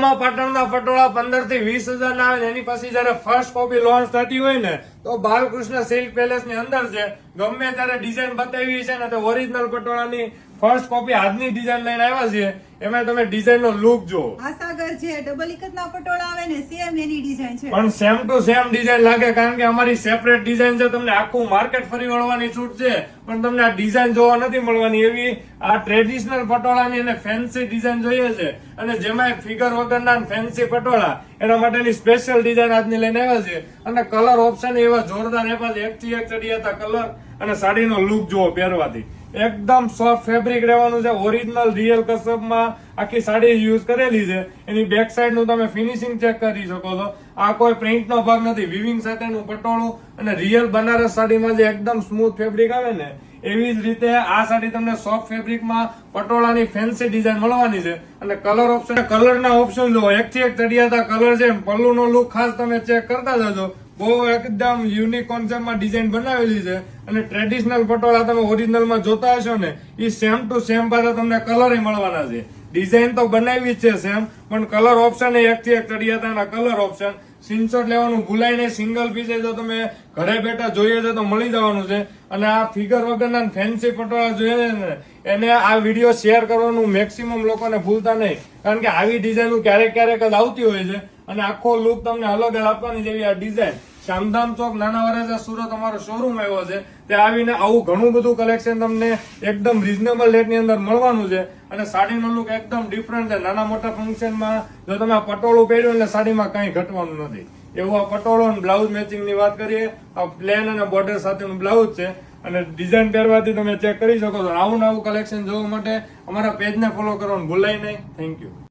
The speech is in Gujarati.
નોર્મલ પાટણના પટોળા 15 થી 20,000 ના આવે ને એની પછી જયારે ફર્સ્ટ કોપી લોન્ચ થતી હોય ને તો બાલકૃષ્ણ સિલ્ક પેલેસ ની અંદર છે ગમે ત્યારે ડિઝાઇન બતાવી છે ને તો ઓરિજિનલ પટોળાની ફર્સ્ટ કોપી આજની ડિઝાઇન લઈને આવ્યા છીએ. એમાં તમે ડિઝાઇન નો લુક જો આ સાગર જે ડબલ ઇકતના પટોળા આવે ને સેમ એની ડિઝાઇન છે, પણ સેમ ટુ સેમ ડિઝાઇન લાગે કારણ કે અમારી સેપરેટ ડિઝાઇન છે. તમને આખું માર્કેટ ફરી વળવાની છૂટ છે પણ તમને આ ડિઝાઇન જોવા નથી મળવાની. એવી આ ટ્રેડિશનલ પટોળાની અને ફેન્સી ડિઝાઇન જોઈએ છે અને જેમાં ફિગર વગરના ફેન્સી પટોળા એના માટેની સ્પેશિયલ ડિઝાઇન આજની લઈને આવ્યા છે. અને કલર ઓપ્શન એવા જોરદાર આપ્યા છે, એકથી એક ચડિયાતા કલર અને સાડીનો લુક જુઓ પહેરવાથી એકદમ સોફ્ટ ફેબ્રિક રહેવાનું છે. ઓરિજિનલ રિયલ કસબમાં આખી સાડી યુઝ કરેલી છે. એની બેક સાઈડ નું તમે ફિનિશિંગ ચેક કરી શકો છો. આ કોઈ પ્રિન્ટ નો ભાગ નથી, વિવિંગ સાથેનું પટોળું અને રિયલ બનારસ સાડીમાં જે એકદમ સ્મૂથ ફેબ્રિક આવે ને એવી જ રીતે આ સાડી તમને સોફ્ટ ફેબ્રિકમાં પટોળાની ફેન્સી ડિઝાઇન મળવાની છે. અને કલર ઓપ્શન, કલરના ઓપ્શન જો એકથી એક ચડિયાતા કલર છે. પલ્લુનો લુક ખાસ તમે ચેક કરતા જજો. બહુ એકદમ યુનિક કોન્સેપ્ટમાં ડિઝાઇન બનાવેલી છે અને ટ્રેડિશનલ પટોળા તમે ઓરિજિનલમાં જોતા હશો ને એ સેમ ટુ સેમ પાછા તમને કલર મળવાના છે. ડિઝાઇન તો બનાવી જ છે સેમ, પણ કલર ઓપ્શન એ એકથી એક ચડિયાતાના કલર ઓપ્શન. સ્ક્રીનશોટ લેવાનું ભૂલાય નહીં. સિંગલ પીસ જો તમે ઘરે બેઠા જોઈએ છે તો મળી જવાનું છે. અને આ ફિગર વગરના ફેન્સી પટોળા જોઈએ ને એને આ વિડીયો શેર કરવાનું મેક્સિમમ લોકોને ભૂલતા નહીં, કારણ કે આવી ડિઝાઇન ક્યારેક ક્યારેક જ આવતી હોય છે અને આખો લુક તમને અલગ આપવાની જેવી આ ડિઝાઇન. શામધામ ચોક નાના વરાછા સુરત અમારો શોરૂમ આવ્યો છે. ત્યાં આવીને આવું ઘણું બધું કલેક્શન તમને એકદમ રીઝનેબલ રેટ ની અંદર મળવાનું છે. અને સાડીનો લુક એકદમ ડિફરન્ટ છે. નાના મોટા ફંક્શનમાં જો તમે આ પટોળું પહેર્યું એટલે સાડીમાં કઈ ઘટવાનું નથી એવું આ પટોળો અને બ્લાઉઝ મેચિંગ ની વાત કરીએ. આ પ્લેન અને બોર્ડર સાથેનું બ્લાઉઝ છે અને ડિઝાઇન પહેરવાથી તમે ચેક કરી શકો છો. આવું નવું કલેક્શન જોવા માટે અમારા પેજને ફોલો કરવાનું ભૂલાય નહીં. Thank you.